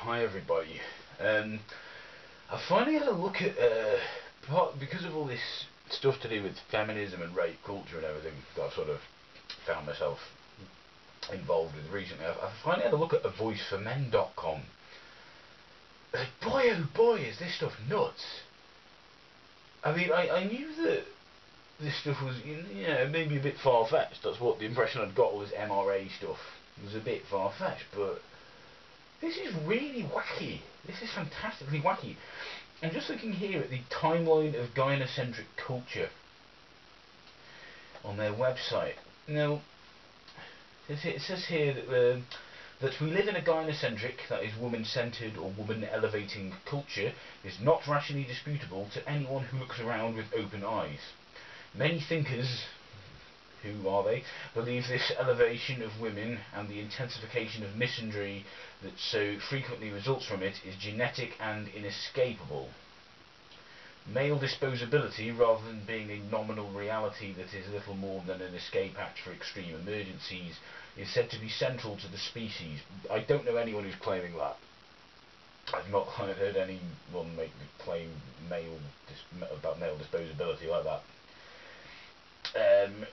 Hi everybody. I finally had a look at, because of all this stuff to do with feminism and rape culture and everything that I've sort of found myself involved with recently, I finally had a look at voiceformen.com. Boy oh boy is this stuff nuts. I mean, I knew that this stuff was, maybe a bit far-fetched. That's what the impression I'd got, all this MRA stuff was a bit far-fetched, but this is really wacky. This is fantastically wacky. I'm just looking here at the timeline of gynocentric culture on their website. Now, it says here that we live in a gynocentric, that is woman-centred or woman-elevating culture, is not rationally disputable to anyone who looks around with open eyes. Many thinkers, who are they, believe this elevation of women and the intensification of misandry that so frequently results from it is genetic and inescapable. Male disposability, rather than being a nominal reality that is little more than an escape hatch for extreme emergencies, is said to be central to the species. I don't know anyone who's claiming that. I've not heard anyone make the claim about male disposability like that.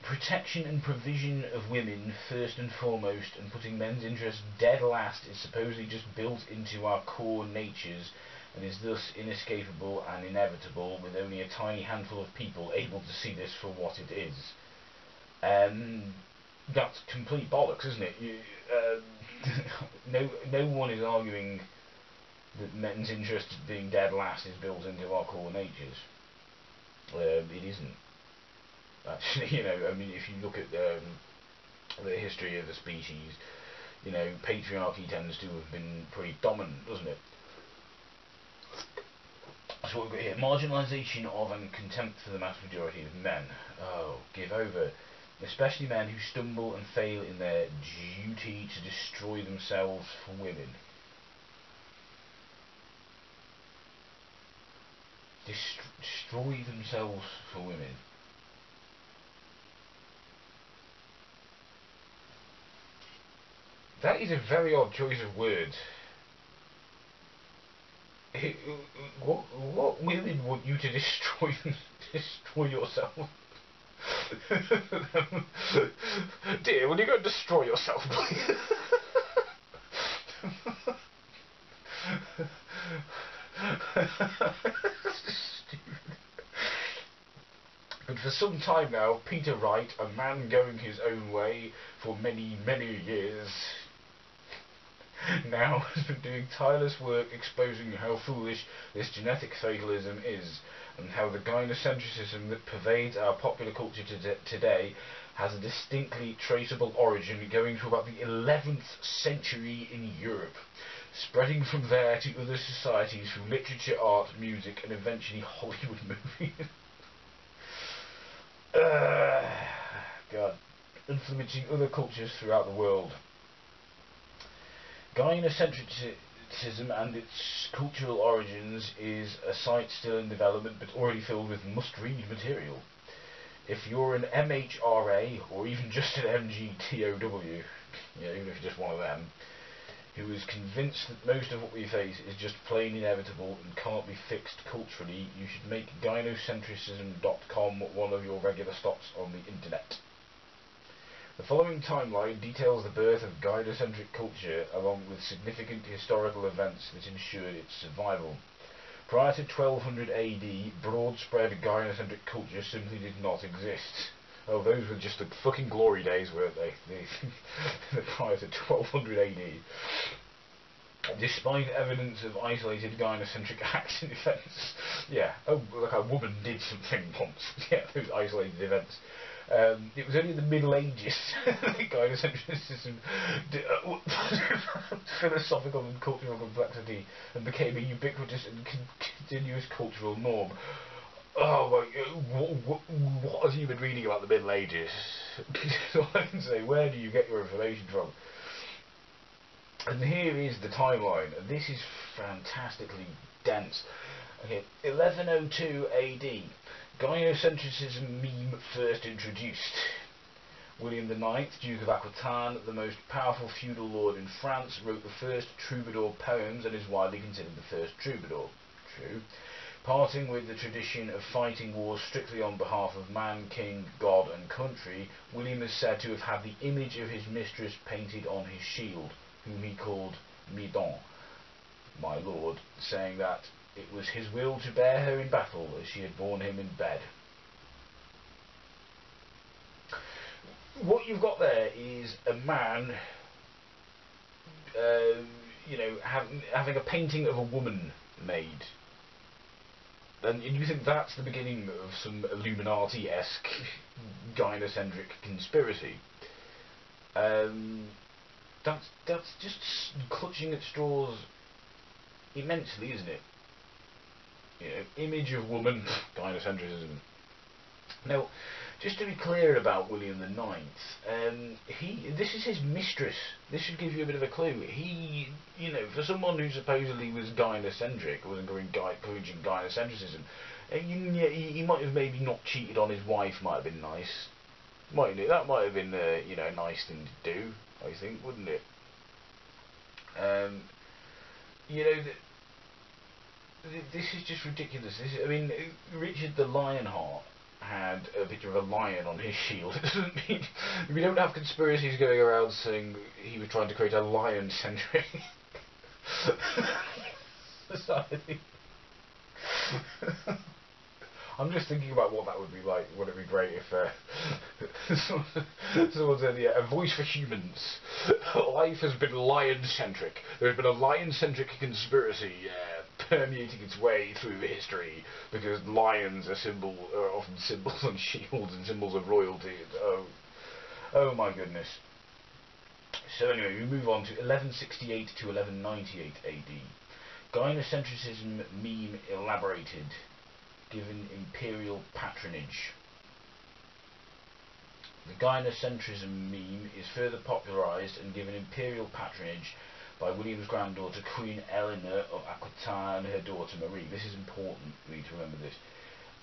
Protection and provision of women first and foremost, and putting men's interests dead last, is supposedly just built into our core natures and is thus inescapable and inevitable, with only a tiny handful of people able to see this for what it is. That's complete bollocks, isn't it? No one is arguing that men's interest being dead last is built into our core natures. It isn't. Actually, I mean, if you look at the history of the species, patriarchy tends to have been pretty dominant, doesn't it? So what we've got here: marginalisation of and contempt for the mass majority of men. Oh, give over. Especially men who stumble and fail in their duty to destroy themselves for women. Destroy themselves for women. That is a very odd choice of words. What women want you to destroy yourself? Dear, will you go and destroy yourself, please? But for some time now, Peter Wright, a man going his own way for many, many years, now has been doing tireless work exposing how foolish this genetic fatalism is, and how the gynocentrism that pervades our popular culture today has a distinctly traceable origin going to about the 11th century in Europe, spreading from there to other societies through literature, art, music, and eventually Hollywood movies. God. Influencing other cultures throughout the world. Gynocentrism and its cultural origins is a site still in development, but already filled with must-read material. If you're an MHRA, or even just an MGTOW, even if you're just one of them, who is convinced that most of what we face is just plain inevitable and can't be fixed culturally, you should make Gynocentrism.com one of your regular stops on the internet. The following timeline details the birth of gynocentric culture, along with significant historical events that ensured its survival. Prior to 1200 AD, broad-spread gynocentric culture simply did not exist. Oh, those were just the fucking glory days, weren't they? Prior to 1200 AD. Despite evidence of isolated gynocentric acts and events. Yeah, oh, like a woman did something once. Yeah, those isolated events. It was only in the Middle Ages that gynocentrism philosophical and cultural complexity and became a ubiquitous and continuous cultural norm. Oh my, what have you been reading about the Middle Ages? That's all I can say. Where do you get your information from? And here is the timeline. This is fantastically dense. Okay, 1102 AD. Gynocentrism meme first introduced. William IX, Duke of Aquitaine, the most powerful feudal lord in France, wrote the first troubadour poems and is widely considered the first troubadour. True. Parting with the tradition of fighting wars strictly on behalf of man, king, god and country, William is said to have had the image of his mistress painted on his shield, whom he called Midon, my lord, saying that it was his will to bear her in battle as she had borne him in bed. What you've got there is a man, having a painting of a woman made. And you think that's the beginning of some Illuminati-esque gynocentric conspiracy. That's just clutching at straws immensely, isn't it? Image of woman, gynocentrism. Now, just to be clear about William IX, this is his mistress. This should give you a bit of a clue. He, for someone who supposedly was gynocentric, or was encouraging gynocentrism, he might have maybe not cheated on his wife. Might have been nice. That might have been, a nice thing to do. I think, wouldn't it? This is just ridiculous. Richard the Lionheart had a picture of a lion on his shield. It doesn't mean we don't have conspiracies going around saying he was trying to create a lion-centric society. I'm just thinking about what that would be like. Would it be great if someone said, yeah, a voice for humans. Life has been lion-centric. There's been a lion-centric conspiracy permeating its way through history because lions are often symbols on shields and symbols of royalty. Oh my goodness. So anyway, we move on to 1168 to 1198 AD. Gynocentrism meme elaborated, given imperial patronage. The Gynocentrism meme is further popularised and given imperial patronage by William's granddaughter Queen Eleanor of Aquitaine and her daughter Marie. This is important, we need to remember this.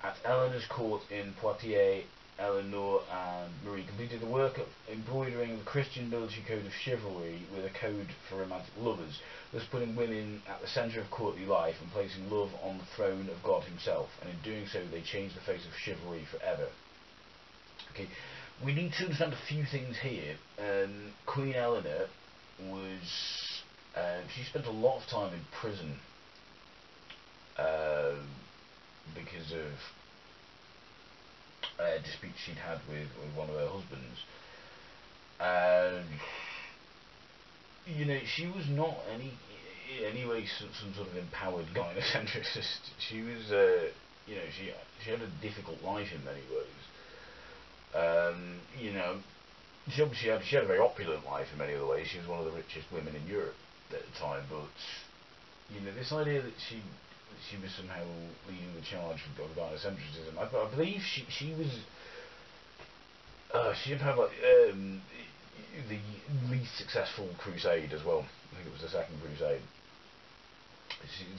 At Eleanor's court in Poitiers, Eleanor and Marie completed the work of embroidering the Christian military code of chivalry with a code for romantic lovers, thus putting women at the centre of courtly life and placing love on the throne of God himself, and in doing so they changed the face of chivalry forever. Okay, we need to understand a few things here. Queen Eleanor was... she spent a lot of time in prison because of disputes she'd had with one of her husbands. She was not in any way some sort of empowered gynocentricist. She was, she had a difficult life in many ways. She obviously had a very opulent life in many other ways. She was one of the richest women in Europe at the time, but this idea that she was somehow leading the charge of gynocentrism, I believe she was she had like the least successful crusade as well. I think it was the Second Crusade.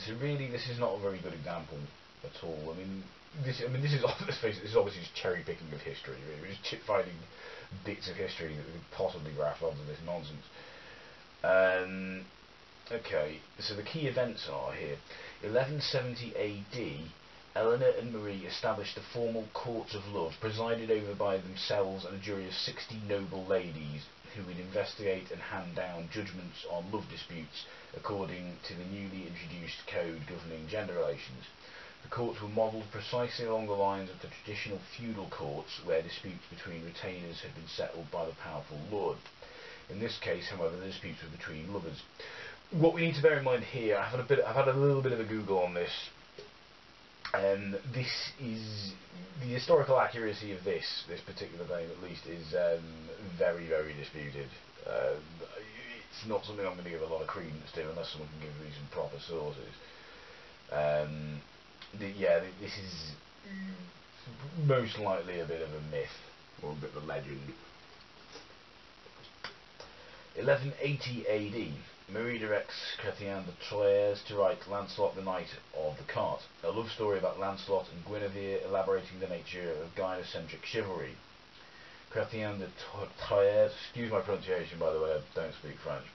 So really, this is not a very good example at all. This is let's face it, this is obviously just cherry picking of history. Really. We're just finding bits of history that we could possibly graft onto this nonsense. Okay, so the key events are here. 1170 AD, Eleanor and Marie established the formal courts of love, presided over by themselves and a jury of 60 noble ladies who would investigate and hand down judgments on love disputes according to the newly introduced code governing gender relations. The courts were modelled precisely along the lines of the traditional feudal courts, where disputes between retainers had been settled by the powerful lord. In this case, however, the disputes were between lovers. What we need to bear in mind here, I've had a little bit of a Google on this. This is the historical accuracy of this particular claim, at least, is very, very disputed. It's not something I'm going to give a lot of credence to unless someone can give me some proper sources. This is most likely a bit of a myth or a bit of a legend. 1180 AD, Marie directs Chrétien de Troyes to write Lancelot the Knight of the Cart, a love story about Lancelot and Guinevere elaborating the nature of gynocentric chivalry. Chrétien de Troyes, excuse my pronunciation by the way, I don't speak French.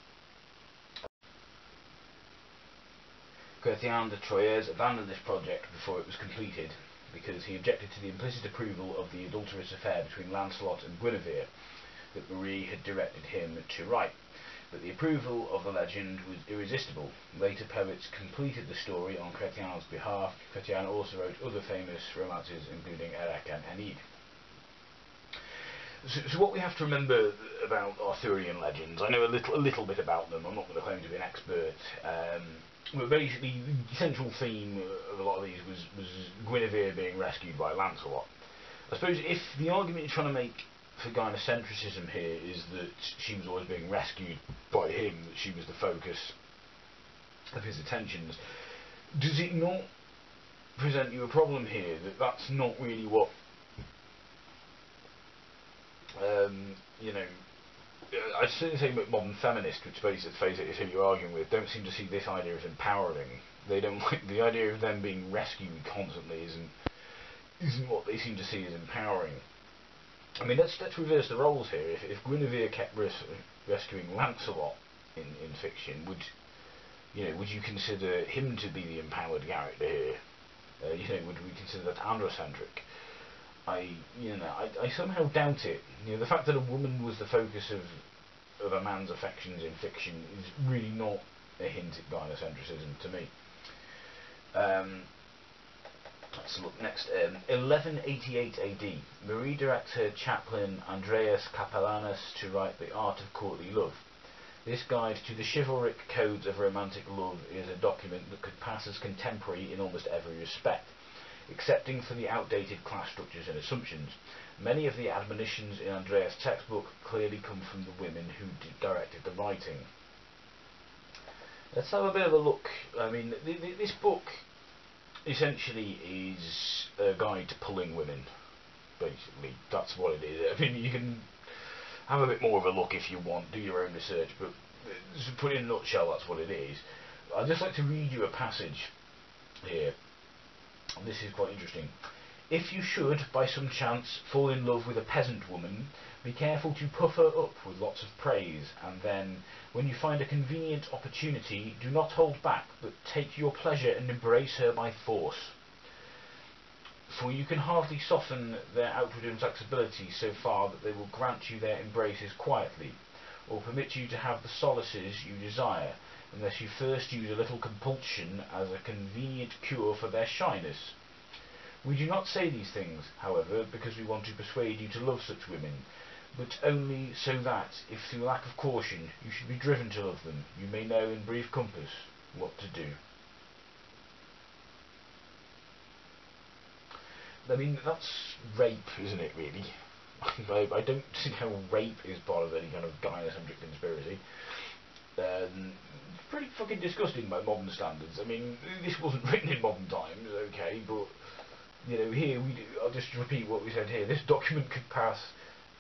Chrétien de Troyes abandoned this project before it was completed because he objected to the implicit approval of the adulterous affair between Lancelot and Guinevere that Marie had directed him to write. But the approval of the legend was irresistible. Later poets completed the story on Chrétien's behalf. Chrétien also wrote other famous romances, including Eric and Enid. So what we have to remember about Arthurian legends, I know a little bit about them, I'm not going to claim to be an expert, but basically the central theme of a lot of these was Guinevere being rescued by Lancelot. I suppose if the argument you're trying to make for Gynocentrism here is that she was always being rescued by him, that she was the focus of his attentions, does it not present you a problem here that that's not really what I'd certainly say modern feminists, which basically is who you're arguing with, don't seem to see this idea as empowering. They don't like the idea of them being rescued constantly isn't what they seem to see as empowering. I mean, let's reverse the roles here. If Guinevere kept rescuing Lancelot in fiction, would you consider him to be the empowered character here? Would we consider that androcentric? I somehow doubt it. The fact that a woman was the focus of a man's affections in fiction is really not a hint at Gynocentrism to me. Let's look next. 1188 AD. Marie directs her chaplain Andreas Capellanus to write The Art of Courtly Love. This guide to the chivalric codes of romantic love is a document that could pass as contemporary in almost every respect, excepting for the outdated class structures and assumptions. Many of the admonitions in Andreas' textbook clearly come from the women who directed the writing. Let's have a bit of a look. I mean, this book essentially is a guide to pulling women, basically. That's what it is. I mean, you can have a bit more of a look if you want, do your own research, but to put it in a nutshell, that's what it is. I'd just like to read you a passage here. This is quite interesting. If you should, by some chance, fall in love with a peasant woman, be careful to puff her up with lots of praise, and then, when you find a convenient opportunity, do not hold back, but take your pleasure and embrace her by force. For you can hardly soften their outward inflexibility so far that they will grant you their embraces quietly, or permit you to have the solaces you desire, unless you first use a little compulsion as a convenient cure for their shyness. We do not say these things, however, because we want to persuade you to love such women, but only so that, if through lack of caution you should be driven to love them, you may know in brief compass what to do. I mean, that's rape, isn't it, really? I don't see how rape is part of any kind of gynocentric conspiracy. It's pretty fucking disgusting by modern standards. I mean, this wasn't written in modern times, okay, but here I'll just repeat what we said here. This document could pass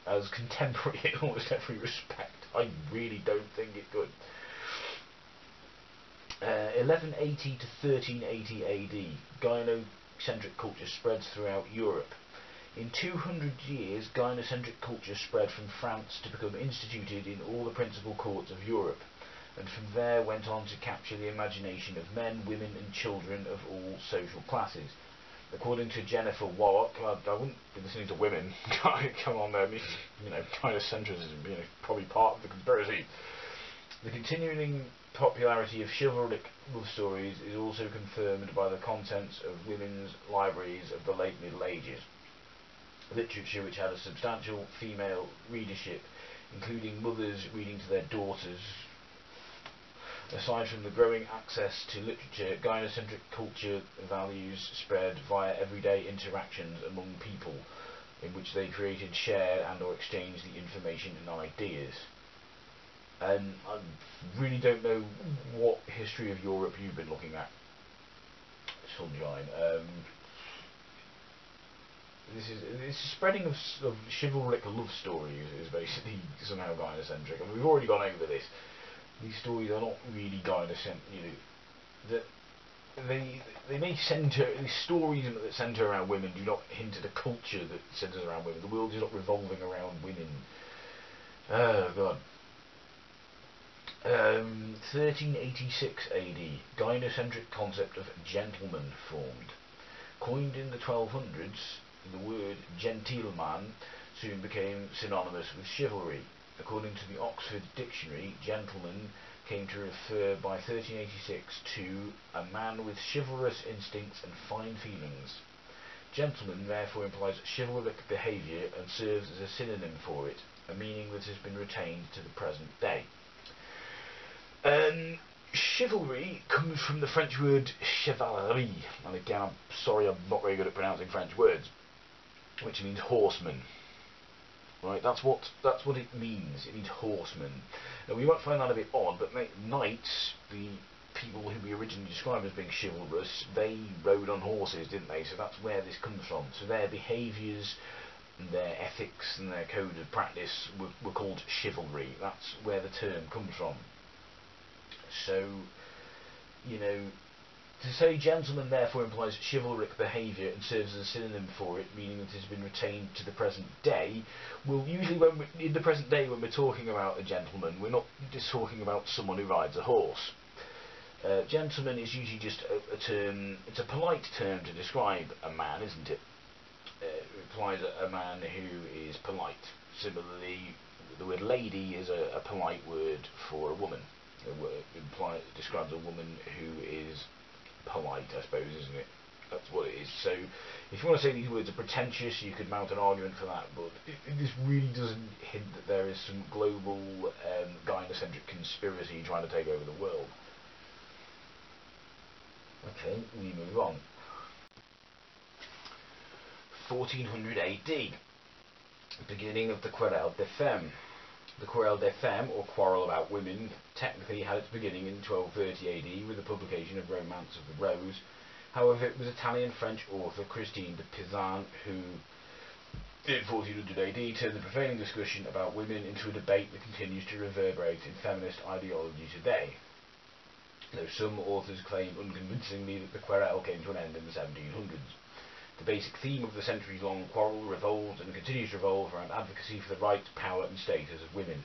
as contemporary in almost every respect. I really don't think it could. 1180 to 1380 AD, gynocentric culture spreads throughout Europe. In 200 years, gynocentric culture spread from France to become instituted in all the principal courts of Europe, and from there went on to capture the imagination of men, women and children of all social classes. According to Jennifer Warwick, I wouldn't be listening to women. Come on, gynocentrism, probably part of the conspiracy. The continuing popularity of chivalric love stories is also confirmed by the contents of women's libraries of the late Middle Ages. Literature which had a substantial female readership, including mothers reading to their daughters. Aside from the growing access to literature, gynocentric culture values spread via everyday interactions among people, in which they created, shared and or exchanged the information and ideas. And I really don't know what history of Europe you've been looking at, Sunshine. This spreading of chivalric love stories is basically somehow gynocentric, and we've already gone over this. These stories are not really gynocentric. they may centre, the stories that centre around women do not hint at a culture that centres around women. The world is not revolving around women. Oh god. 1386 AD, gynocentric concept of gentleman formed. Coined in the 1200s, the word gentleman soon became synonymous with chivalry. According to the Oxford Dictionary, gentleman came to refer by 1386 to a man with chivalrous instincts and fine feelings. Gentleman therefore implies chivalric behaviour and serves as a synonym for it, a meaning that has been retained to the present day. Chivalry comes from the French word chevalerie, and again, I'm sorry, I'm not very good at pronouncing French words, which means horseman. Right, that's what it means. It means horseman. Now, we might find that a bit odd, but knights, the people who we originally described as being chivalrous, they rode on horses, didn't they? So that's where this comes from. So their behaviours, and their ethics, and their code of practice were called chivalry. That's where the term comes from. So, you know, to say gentleman therefore implies chivalric behaviour and serves as a synonym for it, meaning that it has been retained to the present day. Well, usually in the present day when we're talking about a gentleman, we're not just talking about someone who rides a horse. Gentleman is usually just a term, it's a polite term to describe a man, isn't it? It implies a man who is polite. Similarly, the word lady is a polite word for a woman. It describes a woman who is polite, I suppose, isn't it? That's what it is. So, if you want to say these words are pretentious, you could mount an argument for that, but this really doesn't hint that there is some global gynocentric conspiracy trying to take over the world. Okay, we move on. 1400 AD, beginning of the Quarrel des Femmes. The Quarrel des Femmes, or Quarrel About Women, technically had its beginning in 1230 AD with the publication of Romance of the Rose. However, it was Italian-French author Christine de Pizan who, in 1400 AD, turned the prevailing discussion about women into a debate that continues to reverberate in feminist ideology today. Though some authors claim unconvincingly that the Quarrel came to an end in the 1700s. The basic theme of the centuries-long quarrel revolved and continues to revolve around advocacy for the rights, power and status of women.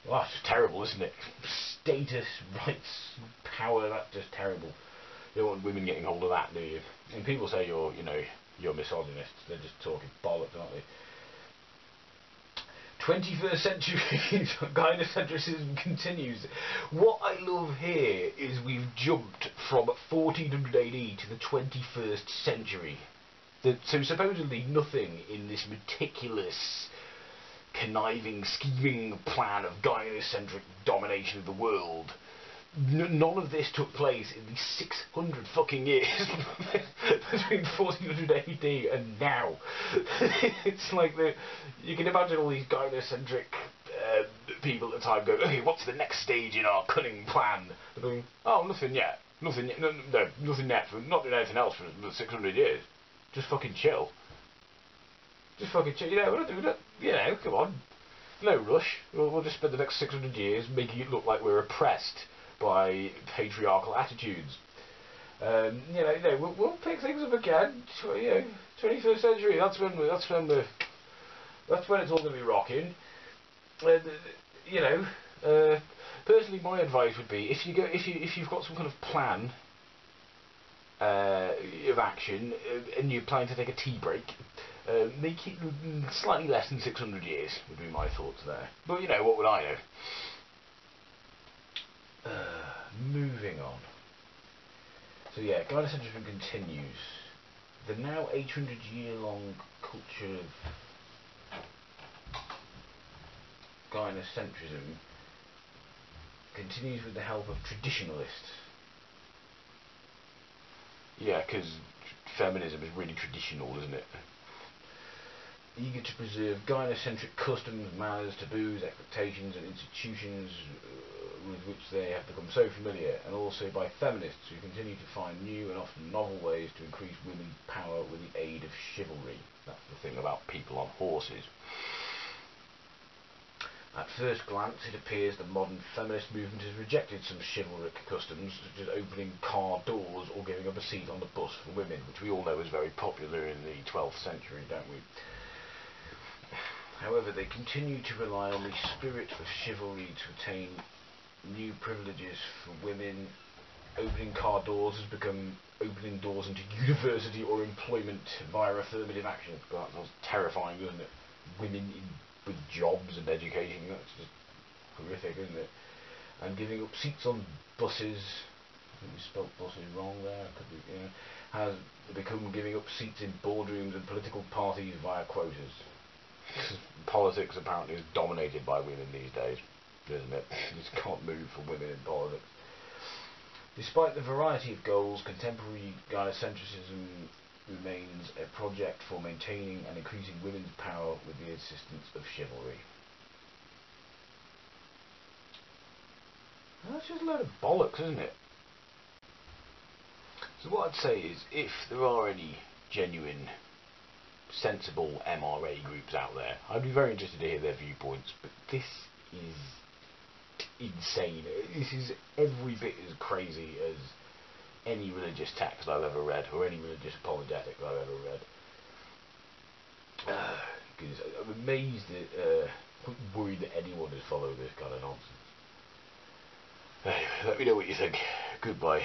Well, that's just terrible, isn't it? Status, rights, power, that's just terrible. You don't want women getting hold of that, do you? And people say you're misogynists, they're just talking bollocks, aren't they? 21st century gynocentrism continues. What I love here is we've jumped from 1400 AD to the 21st century. So supposedly nothing in this meticulous, conniving, scheming plan of gynocentric domination of the world, none of this took place in the 600 fucking years between 1400 AD and now. It's like you can imagine all these gynocentric people at the time going, okay, what's the next stage in our cunning plan? They're going, oh, nothing yet. Nothing yet. No, nothing yet. We're not doing anything else for 600 years. Just fucking chill. Just fucking chill. You know, we're not doing that. You know, come on. No rush. We'll just spend the next 600 years making it look like we're oppressed by patriarchal attitudes. We'll pick things up again. 21st century. That's when it's all going to be rocking. Personally, my advice would be if you've got some kind of plan of action and you're planning to take a tea break, make it slightly less than 600 years would be my thoughts there. But what would I know? Moving on. So gynocentrism continues. The now 800-year-long culture of gynocentrism continues with the help of traditionalists. Yeah, because feminism is really traditional, isn't it? Eager to preserve gynocentric customs, manners, taboos, expectations and institutions with which they have become so familiar, and also by feminists who continue to find new and often novel ways to increase women's power with the aid of chivalry. That's the thing about people on horses. At first glance, it appears the modern feminist movement has rejected some chivalric customs, such as opening car doors or giving up a seat on the bus for women, which we all know is very popular in the 12th century, don't we? However, they continue to rely on the spirit of chivalry to attain new privileges for women. Opening car doors has become opening doors into university or employment via affirmative action. God, that sounds terrifying, doesn't it? Women with jobs and education, that's just horrific, isn't it? And giving up seats on buses, I think we spelt buses wrong there, could be, has become giving up seats in boardrooms and political parties via quotas. Politics apparently is dominated by women these days, isn't it? You just can't move for women in politics. Despite the variety of goals, contemporary Gynocentrism remains a project for maintaining and increasing women's power with the assistance of chivalry. That's just a load of bollocks, isn't it? So what I'd say is, if there are any genuine, sensible MRA groups out there, I'd be very interested to hear their viewpoints, but this is insane. This is every bit as crazy as any religious text I've ever read, or any religious apologetic I've ever read. I'm amazed that, worried that anyone has followed this kind of nonsense. Anyway, let me know what you think. Goodbye.